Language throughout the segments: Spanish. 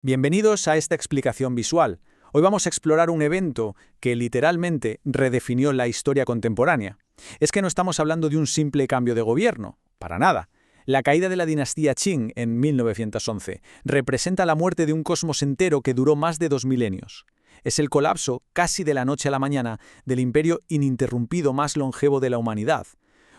Bienvenidos a esta explicación visual. Hoy vamos a explorar un evento que literalmente redefinió la historia contemporánea. Es que no estamos hablando de un simple cambio de gobierno, para nada. La caída de la dinastía Qing en 1911 representa la muerte de un cosmos entero que duró más de 2 milenios. Es el colapso, casi de la noche a la mañana, del imperio ininterrumpido más longevo de la humanidad.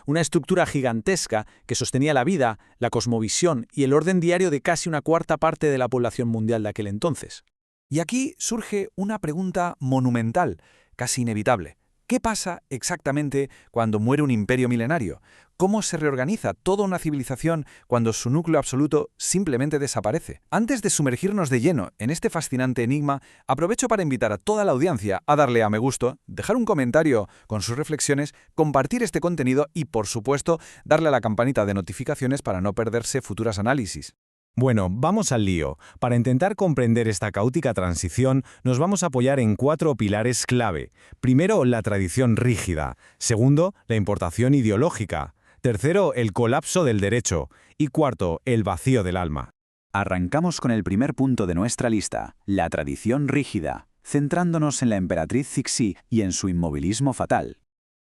Una estructura gigantesca que sostenía la vida, la cosmovisión y el orden diario de casi una cuarta parte de la población mundial de aquel entonces. Y aquí surge una pregunta monumental, casi inevitable. ¿Qué pasa exactamente cuando muere un imperio milenario? ¿Cómo se reorganiza toda una civilización cuando su núcleo absoluto simplemente desaparece? Antes de sumergirnos de lleno en este fascinante enigma, aprovecho para invitar a toda la audiencia a darle a me gusta, dejar un comentario con sus reflexiones, compartir este contenido y, por supuesto, darle a la campanita de notificaciones para no perderse futuros análisis. Bueno, vamos al lío. Para intentar comprender esta caótica transición, nos vamos a apoyar en 4 pilares clave. Primero, la tradición rígida. Segundo, la importación ideológica. Tercero, el colapso del derecho. Y cuarto, el vacío del alma. Arrancamos con el primer punto de nuestra lista, la tradición rígida, centrándonos en la emperatriz Cixi y en su inmovilismo fatal.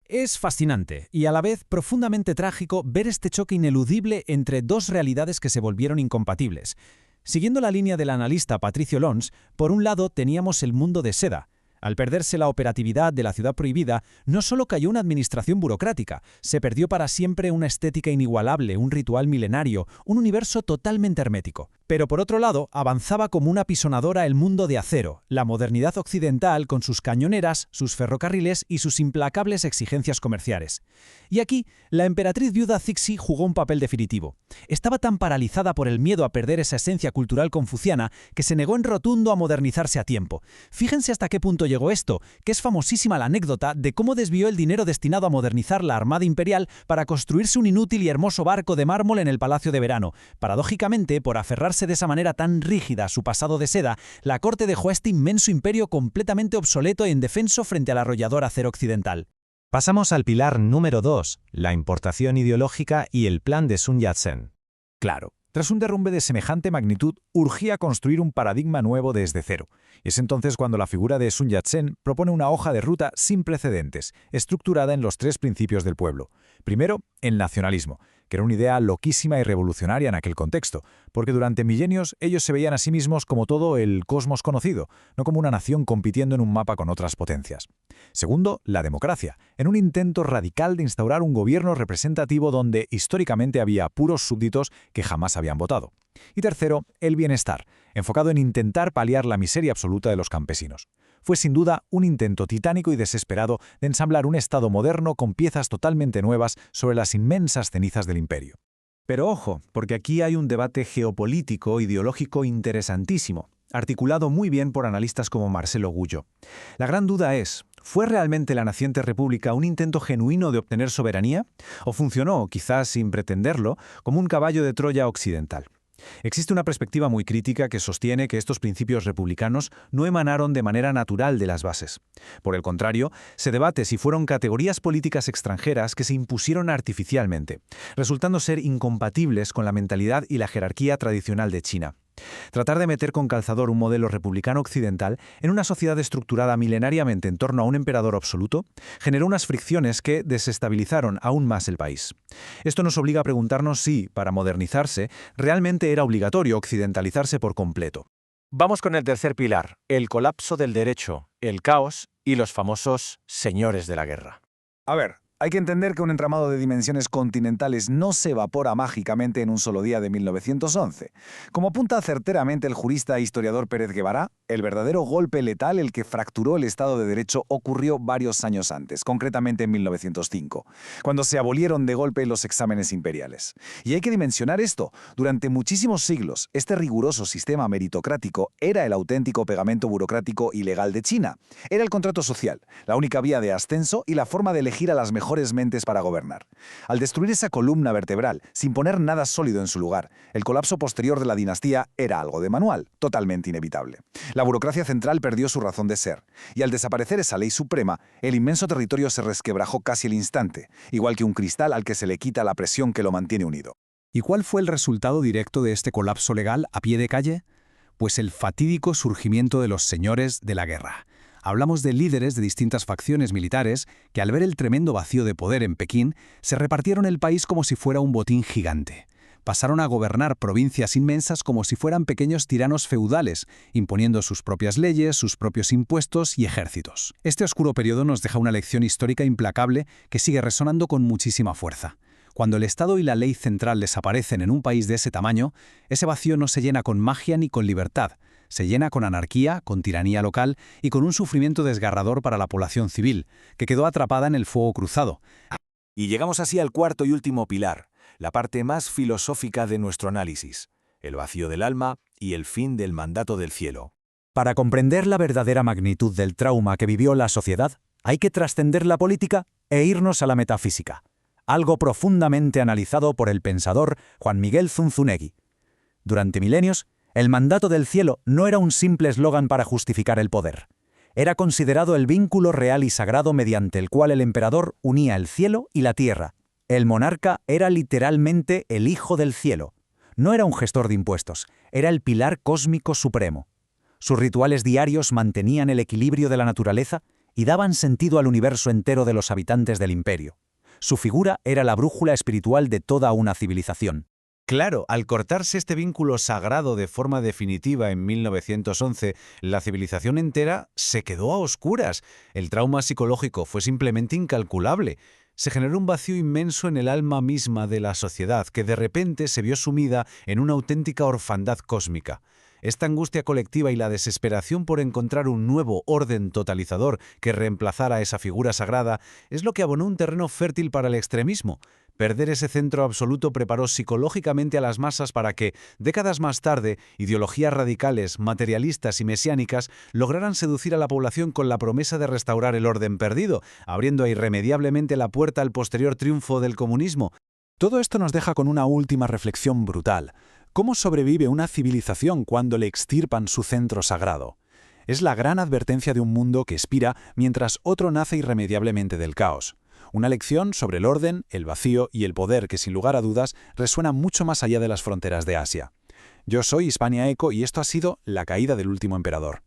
Es fascinante y a la vez profundamente trágico ver este choque ineludible entre dos realidades que se volvieron incompatibles. Siguiendo la línea del analista Patricio Lons, por un lado teníamos el mundo de seda. Al perderse la operatividad de la ciudad prohibida, no solo cayó una administración burocrática, se perdió para siempre una estética inigualable, un ritual milenario, un universo totalmente hermético. Pero por otro lado, avanzaba como una pisonadora el mundo de acero, la modernidad occidental con sus cañoneras, sus ferrocarriles y sus implacables exigencias comerciales. Y aquí, la emperatriz viuda Cixi jugó un papel definitivo. Estaba tan paralizada por el miedo a perder esa esencia cultural confuciana que se negó en rotundo a modernizarse a tiempo. Fíjense hasta qué punto llegó esto, que es famosísima la anécdota de cómo desvió el dinero destinado a modernizar la Armada Imperial para construirse un inútil y hermoso barco de mármol en el Palacio de Verano. Paradójicamente, por aferrarse de esa manera tan rígida a su pasado de seda, la corte dejó a este inmenso imperio completamente obsoleto e indefenso frente al arrollador acero occidental. Pasamos al pilar número 2, la importación ideológica y el plan de Sun Yat-sen. Claro, tras un derrumbe de semejante magnitud, urgía construir un paradigma nuevo desde cero. Y es entonces cuando la figura de Sun Yat-sen propone una hoja de ruta sin precedentes, estructurada en los 3 principios del pueblo. Primero, el nacionalismo, que era una idea loquísima y revolucionaria en aquel contexto, porque durante milenios ellos se veían a sí mismos como todo el cosmos conocido, no como una nación compitiendo en un mapa con otras potencias. Segundo, la democracia, en un intento radical de instaurar un gobierno representativo donde históricamente había puros súbditos que jamás habían votado. Y tercero, el bienestar, enfocado en intentar paliar la miseria absoluta de los campesinos. Fue sin duda un intento titánico y desesperado de ensamblar un Estado moderno con piezas totalmente nuevas sobre las inmensas cenizas del imperio. Pero ojo, porque aquí hay un debate geopolítico ideológico interesantísimo, articulado muy bien por analistas como Marcelo Gullo. La gran duda es, ¿fue realmente la naciente república un intento genuino de obtener soberanía? ¿O funcionó, quizás sin pretenderlo, como un caballo de Troya occidental? Existe una perspectiva muy crítica que sostiene que estos principios republicanos no emanaron de manera natural de las bases. Por el contrario, se debate si fueron categorías políticas extranjeras que se impusieron artificialmente, resultando ser incompatibles con la mentalidad y la jerarquía tradicional de China. Tratar de meter con calzador un modelo republicano occidental en una sociedad estructurada milenariamente en torno a un emperador absoluto generó unas fricciones que desestabilizaron aún más el país. Esto nos obliga a preguntarnos si, para modernizarse, realmente era obligatorio occidentalizarse por completo. Vamos con el tercer pilar, el colapso del derecho, el caos y los famosos señores de la guerra. A ver, hay que entender que un entramado de dimensiones continentales no se evapora mágicamente en un solo día de 1911. Como apunta certeramente el jurista e historiador Pérez Guevara, el verdadero golpe letal, el que fracturó el Estado de Derecho, ocurrió varios años antes, concretamente en 1905, cuando se abolieron de golpe los exámenes imperiales. Y hay que dimensionar esto. Durante muchísimos siglos, este riguroso sistema meritocrático era el auténtico pegamento burocrático y legal de China. Era el contrato social, la única vía de ascenso y la forma de elegir a las mejores mentes para gobernar. Al destruir esa columna vertebral, sin poner nada sólido en su lugar, el colapso posterior de la dinastía era algo de manual, totalmente inevitable. La burocracia central perdió su razón de ser, y al desaparecer esa ley suprema, el inmenso territorio se resquebrajó casi al instante, igual que un cristal al que se le quita la presión que lo mantiene unido. ¿Y cuál fue el resultado directo de este colapso legal a pie de calle? Pues el fatídico surgimiento de los señores de la guerra. Hablamos de líderes de distintas facciones militares que, al ver el tremendo vacío de poder en Pekín, se repartieron el país como si fuera un botín gigante. Pasaron a gobernar provincias inmensas como si fueran pequeños tiranos feudales, imponiendo sus propias leyes, sus propios impuestos y ejércitos. Este oscuro periodo nos deja una lección histórica implacable que sigue resonando con muchísima fuerza. Cuando el Estado y la ley central desaparecen en un país de ese tamaño, ese vacío no se llena con magia ni con libertad. Se llena con anarquía, con tiranía local y con un sufrimiento desgarrador para la población civil, que quedó atrapada en el fuego cruzado. Y llegamos así al cuarto y último pilar, la parte más filosófica de nuestro análisis, el vacío del alma y el fin del mandato del cielo. Para comprender la verdadera magnitud del trauma que vivió la sociedad, hay que trascender la política e irnos a la metafísica, algo profundamente analizado por el pensador Juan Miguel Zunzunegui. Durante milenios, el mandato del cielo no era un simple eslogan para justificar el poder. Era considerado el vínculo real y sagrado mediante el cual el emperador unía el cielo y la tierra. El monarca era literalmente el hijo del cielo. No era un gestor de impuestos, era el pilar cósmico supremo. Sus rituales diarios mantenían el equilibrio de la naturaleza y daban sentido al universo entero de los habitantes del imperio. Su figura era la brújula espiritual de toda una civilización. Claro, al cortarse este vínculo sagrado de forma definitiva en 1911, la civilización entera se quedó a oscuras. El trauma psicológico fue simplemente incalculable. Se generó un vacío inmenso en el alma misma de la sociedad, que de repente se vio sumida en una auténtica orfandad cósmica. Esta angustia colectiva y la desesperación por encontrar un nuevo orden totalizador que reemplazara a esa figura sagrada es lo que abonó un terreno fértil para el extremismo. Perder ese centro absoluto preparó psicológicamente a las masas para que, décadas más tarde, ideologías radicales, materialistas y mesiánicas lograran seducir a la población con la promesa de restaurar el orden perdido, abriendo irremediablemente la puerta al posterior triunfo del comunismo. Todo esto nos deja con una última reflexión brutal. ¿Cómo sobrevive una civilización cuando le extirpan su centro sagrado? Es la gran advertencia de un mundo que expira mientras otro nace irremediablemente del caos. Una lección sobre el orden, el vacío y el poder que sin lugar a dudas resuena mucho más allá de las fronteras de Asia. Yo soy Hispania Eco y esto ha sido La caída del último emperador.